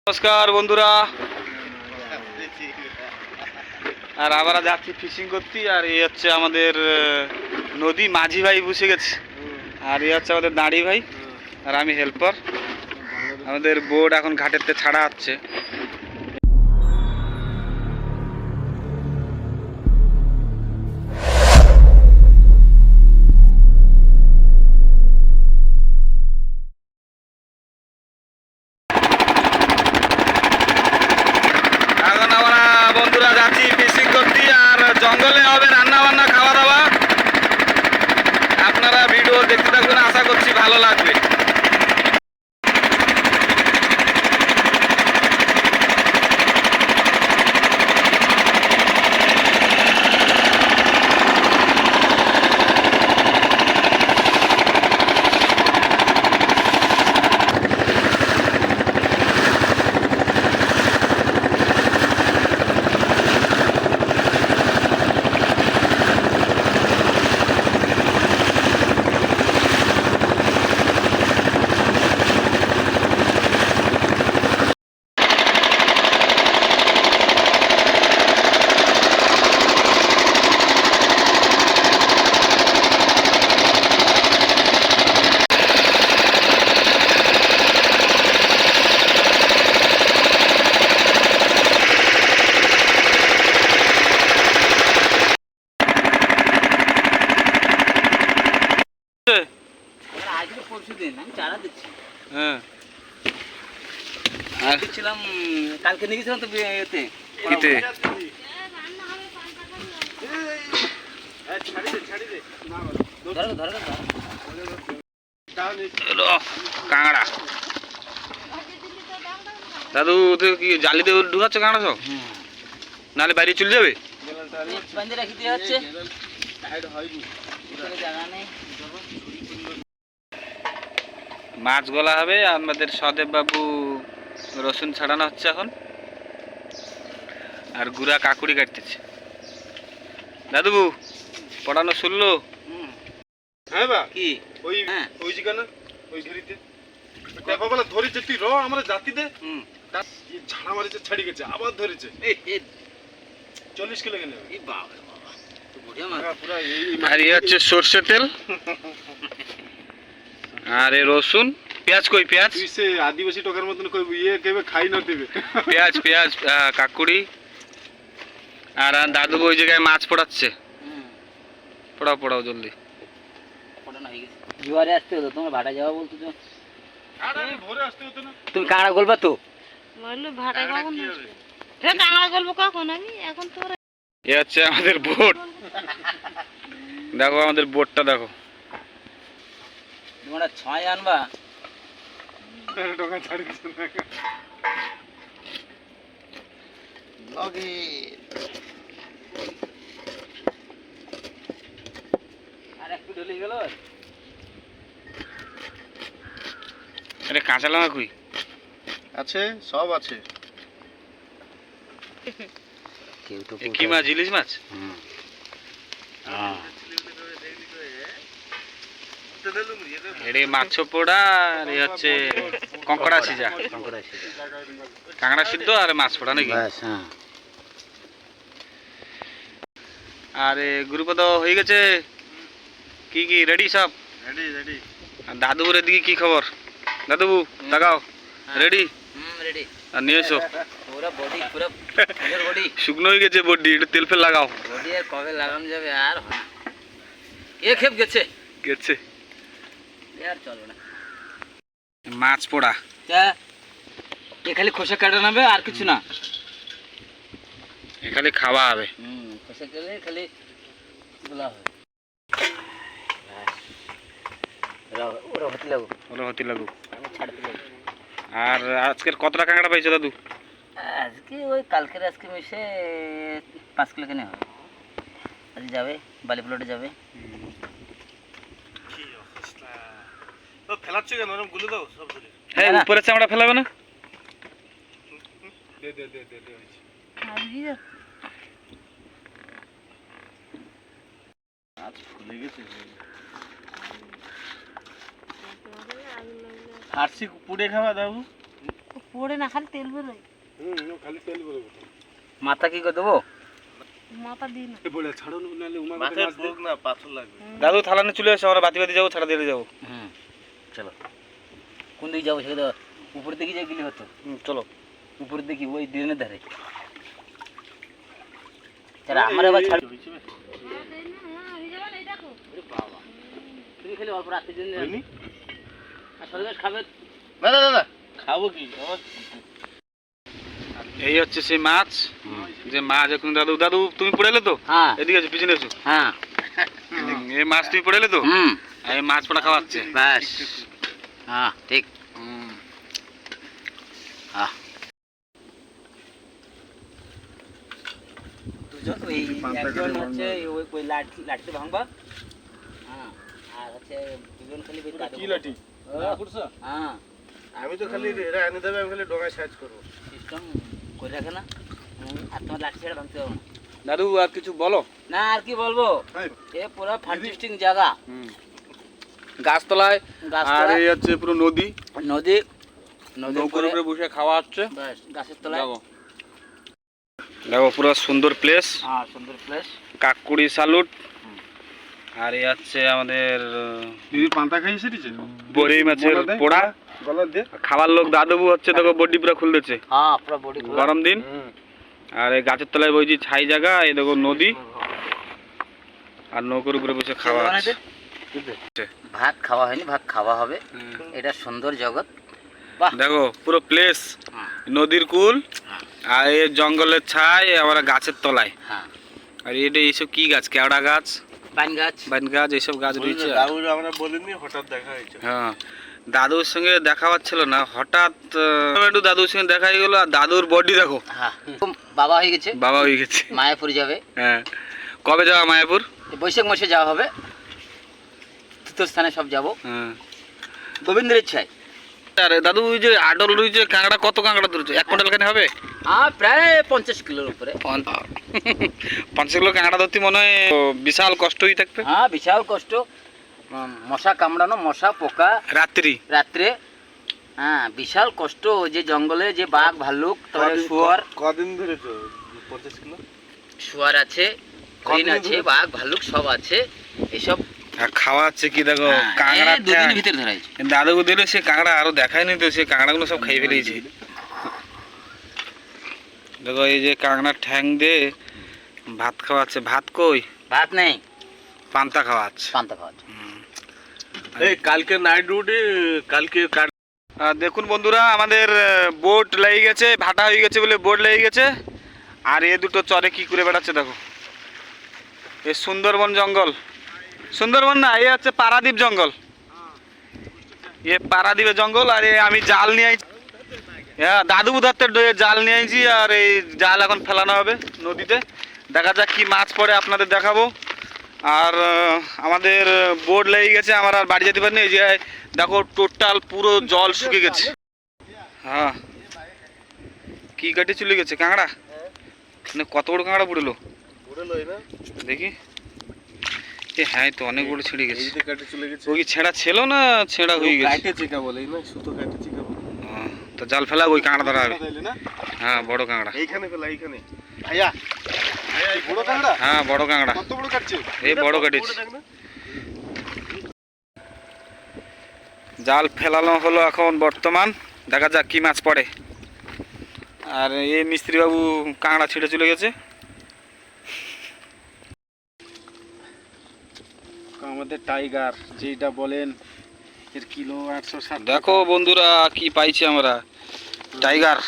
নমস্কার বন্ধুরা, আর আমরা যাচ্ছি ফিশিং করতে। আর এই হচ্ছে আমাদের নদী, মাঝি ভাই বসে গেছে। আর এই হচ্ছে আমাদের দাঁড়ি ভাই, আর আমি হেল্পার। আমাদের বোট এখন ঘাটেরতে ছাড়া হচ্ছে। এখন আমরা বন্ধুরা যাচ্ছি ফিশিং করতে, আর জঙ্গলে হবে রান্না বান্না, খাওয়া দাওয়া। আপনারা ভিডিও দেখতে থাকুন, আশা করছি ভালো লাগবে। হ্যাঁ, আর কালকে নিয়ে গেছিলাম তো এতে কিতে কাঁকড়া। দাদু তো কি জালি দিয়ে ঢুকাচ্ছে কাঁকড়া সব, নাহলে বাইরে চলে যাবে। মাছ গলা হবে। আমাদের সদেব বাবু রসুন ছাড়ানো হচ্ছে এখন, আর গুড়া কাকুড়ি কাটতেছে। দাদু পড়ানো শুনলো? হ্যাঁ বা কি ওই হ্যাঁ। ওই জায়গা না, ওই ঘেরিতে দেখো বলে ধরেছে, তুই র আমরা জাতি দে তার ঝাড়া মারিছে, ছাড়ি গেছে, আবার ধরেছে 40 কিলো কেন পুরা আর এই হচ্ছে সর্ষে তেল, আর এই রসুন। পেঁয়াজ কই পেঁয়াজ? তুই সে আদিবাসী টকার মতন কই ইয়ে কেবে খাই না দেবে। পেঁয়াজ পেঁয়াজ কাকুড়ি। আর দাদু ওই জায়গায় মাছ পড়াচ্ছে। পড়াও পড়াও জলদি। জোয়ারে আসতে হতো, তোমার ভাটা যাওয়া বলতো তো। আরে ভোরে আসতে হতো না। তুমি কাঁকড়া গলবা তো? বললো ভাটা কখন আসবে? কাঁকড়া গল্প কখন? আমি এখন তো এ হচ্ছে আমাদের বোট। দেখো আমাদের বোটটা দেখো। তোমরা ছয় আনবা? টাকা ছাড়ি দিছ না। আর একটু ঢলে গেল। আরে কাঁচা লঙ্কা কই? আছে, সব আছে। এ কি মাছ? ইলিশ মাছ? এড়ে মাছ পোড়া, আর এ হচ্ছে কঙ্কড়া সিজা। কাঁকড়া সিদ্ধ আর মাছ পোড়া নাকি? আর গুরুপদ হয়ে গেছে কি কি রেডি সব? Ready ready. আর দাদুর এদিকে কি খবর? দাদু লাগাও রেডি। রেডি। আর নিয়ে এসো। পুরো বডি, পুরো ফুলের বডি। শুকনো হয়ে গেছে বডি, একটু তেল ফেল লাগাও। বডি আর কবে লাগানো যাবে? আর হয় না, এ খেপ গেছে গেছে। আর চলবে না। মাছ পোড়া এ খালি খোসা কাটা নেবে, আর কিছু না। এ খালি খাওয়া হবে। খোসা কেটে খালি গুলা হবে। ওরা হতে লাগো, ওরা হতে লাগুক। আমি ছাড়তে লাগো। আর আজকের কতটা কাঁকড়া পাইছো দাদু? আজকে ওই কালকের আজকে মিশে 5 কিলো কেনে হবে। আজ যাবে বালি প্লটে যাবে। কি অবস্থা! তো ফেলাচ্ছ কেন? ওরকম গুলে দাও সব ধরে। হ্যাঁ, উপরে চামড়া ফেলাবে না? দে দে দে দে দে। আজ ফুলে গেছে। ফার্সি পুড়ে খাওয়া দাও। পড়ে না খালি তেল বেরোয়। খালি তেল বেরোবে। মাথা কি করে দেবো? মাথা দিই না। এ বলে ছাড়ো নাহলে উমা মাথায় ভোগ না পাথর লাগবে। দাদু থালা নিয়ে চলে এসো, আমরা বাতি বাতি যাবো, ছাড়া দিয়ে যাবো। হুম চলো। কোন দিকে যাবো সেটা উপরের দিকে যাই গেলে হতো। চলো। উপরের দিকে ওই ড্রেনের ধারে। তারা আমার আবার ছাড়। বাবা তুমি খালি অল্প রাতের জন্য আর সরকার খাবে না না না না খাবো কি আমার এই হচ্ছে সেই মাছ, যে মাছ এখন দাদু দাদু তুমি পড়ে এলে তো? হ্যাঁ এদিকে আছো, পিছনে এসো। হ্যাঁ এই মাছ তুমি পড়ে এলে তো? হুম আর এই মাছ পড়া খাওয়াচ্ছে। ব্যাস হ্যাঁ ঠিক হ্যাঁ দুজন ওই একজন হচ্ছে ওই লাঠিতে ভাঙবা, হ্যাঁ আর হচ্ছে দুজন খালি কি লাঠি? হ্যাঁ আমি তো খালি এরা এনে দেবে, আমি খালি ডগায় সাইজ করবো। সিস্টেম করে রাখে না, আর তোমার লাঠি ছেড়ে ভাঙতে হবে না। দাদু আর কিছু বলো। না আর কি বলবো, হ্যাঁ। এ পুরো ফান্টিস্টিং জায়গা, গাছতলায়, আর গাছতলা এই হচ্ছে পুরো নদী, নদী, নদীর নৌকোর উপরে উপরে বসে খাওয়া হচ্ছে। ব্যাস গাছের তলায়। দেখো দেখো পুরো সুন্দর প্লেস, হ্যাঁ সুন্দর প্লেস। কাকুড়ি সালুট। আর এই হচ্ছে আমাদের দিদি পান্তা খাই সেটিছে বড়ি মাছের পোড়া। গলা দে। খাবার লোক দাদুবু হচ্ছে, দেখো বডি পুরো খুলতেছে, হ্যাঁ পুরো বডি গরম দিন। আর এই গাছের তলায় বইছি ছাই জায়গা, এই দেখো নদী, আর নৌকোর উপরে বসে খাওয়া হচ্ছে। ভাত খাওয়া হয়নি, ভাত খাওয়া হবে। এটা সুন্দর জগৎ। দেখো পুরো প্লেস, নদীর কুল, আর এই জঙ্গলের ছাই, আবার গাছের তলায়। হ্যাঁ আর এটা এইসব কি গাছ? কেওড়া গাছ, পাইন গাছ, বাইন গাছ, এইসব গাছ রয়েছে। দাদু আমরা বলিনি, হঠাৎ দেখা হয়েছে। হ্যাঁ দাদুর সঙ্গে দেখা হচ্ছিল না, হঠাৎ একটু দাদুর সঙ্গে দেখা হয়ে গেলো। আর দাদুর বডি দেখো, হ্যাঁ বাবা হয়ে গেছে, বাবা হয়ে গেছে। মায়াপুর যাবে। হ্যাঁ কবে যাওয়া মায়াপুর? এই বৈশাখ মাসে যাওয়া হবে, তীর্থস্থানে সব যাব হ্যাঁ গোবিন্দের ইচ্ছায়। আরে দাদু ওই যে আটল রয়েছে, কাঁকড়া কত কাঁকড়া ধরেছে? 1 কুইন্টাল খানি হবে? হ্যাঁ প্রায় 50 কিলোর উপরে। 5 কিলো কাঁকড়া ধরতে মনে হয় বিশাল কষ্টই থাকবে। হ্যাঁ বিশাল কষ্ট, মশা কামড়ানো, মশা পোকা রাত্রি রাত্রে, হ্যাঁ বিশাল কষ্ট। ওই যে জঙ্গলে যে বাঘ ভাল্লুক, তারপরে শুয়ার, কদিন ধরেছো 50 কিলো? শুয়ার আছে, হরিণ আছে, বাঘ ভাল্লুক সব আছে এসব। আর খাওয়া হচ্ছে কি দেখো, হ্যাঁ, কাঁকড়া এই দুদিনের ভিতরে ধরাইছে। দাদুকে দিলে সে কাঁকড়া আরো দেখায়নি তো, সে কাঁকড়াগুলো সব খাই ফেলেছে। দেখো এই যে কাঁকড়ার ঠ্যাং দিয়ে ভাত খাওয়াচ্ছে। ভাত কই? ভাত নেই, পান্তা খাওয়াচ্ছে। পান্তা খাওয়া। এই কালকে নাইট ডিউটি, কালকে দেখুন বন্ধুরা, আমাদের বোট লেগে গেছে, ভাটা হয়ে গেছে বলে বোট লেগে গেছে। আর এ দুটো চরে কি করে বেড়াচ্ছে দেখো। এ সুন্দরবন জঙ্গল, সুন্দরবন না, এ হচ্ছে পারাদ্বীপ জঙ্গল। এ পারাদ্বীপের জঙ্গল। আর আমি জাল নিয়ে আইছি, হ্যাঁ দাদু ধরতে জাল নিয়ে আইছি। আর এই জাল এখন ফেলানো হবে নদীতে, দেখা যাক কি মাছ পড়ে, আপনাদের দেখাবো। আর আমাদের বোট লেগে গেছে, আমার আর বাড়ি যেতে পারিনি। এই যে দেখো টোটাল পুরো জল শুকিয়ে গেছে। হ্যাঁ কি কাটে চলে গেছে কাঁকড়া, মানে কত বড় কাঁকড়া পড়লো দেখি। এ হ্যাঁ তো অনেক বড় ছিঁড়ে গেছে। কাটে চলে গেছে। ও কি ছেঁড়া ছিল না ছেঁড়া হয়ে গেছে? কাটে চিকা বলে না, সুতো কাটে চিকা বলে। তো জাল ফেলা ওই কাঁকড়া ধরা হবে। তাইলে না? হ্যাঁ বড় কাঁকড়া। এইখানে ফেলা, এইখানে। আয়া আয়া, এই বড় কাঁকড়া? হ্যাঁ বড় কাঁকড়া, কত বড় কাটছে? এই বড় কাটেছে। জাল ফেলানো হলো এখন বর্তমান, দেখা যাক কি মাছ পড়ে। আর এই মিস্ত্রি বাবু কাঁকড়া ছিঁড়ে চলে গেছে। আমাদের টাইগার যেটা বলেন, এর কিলো 860। দেখো বন্ধুরা কি পাইছি আমরা, টাইগার।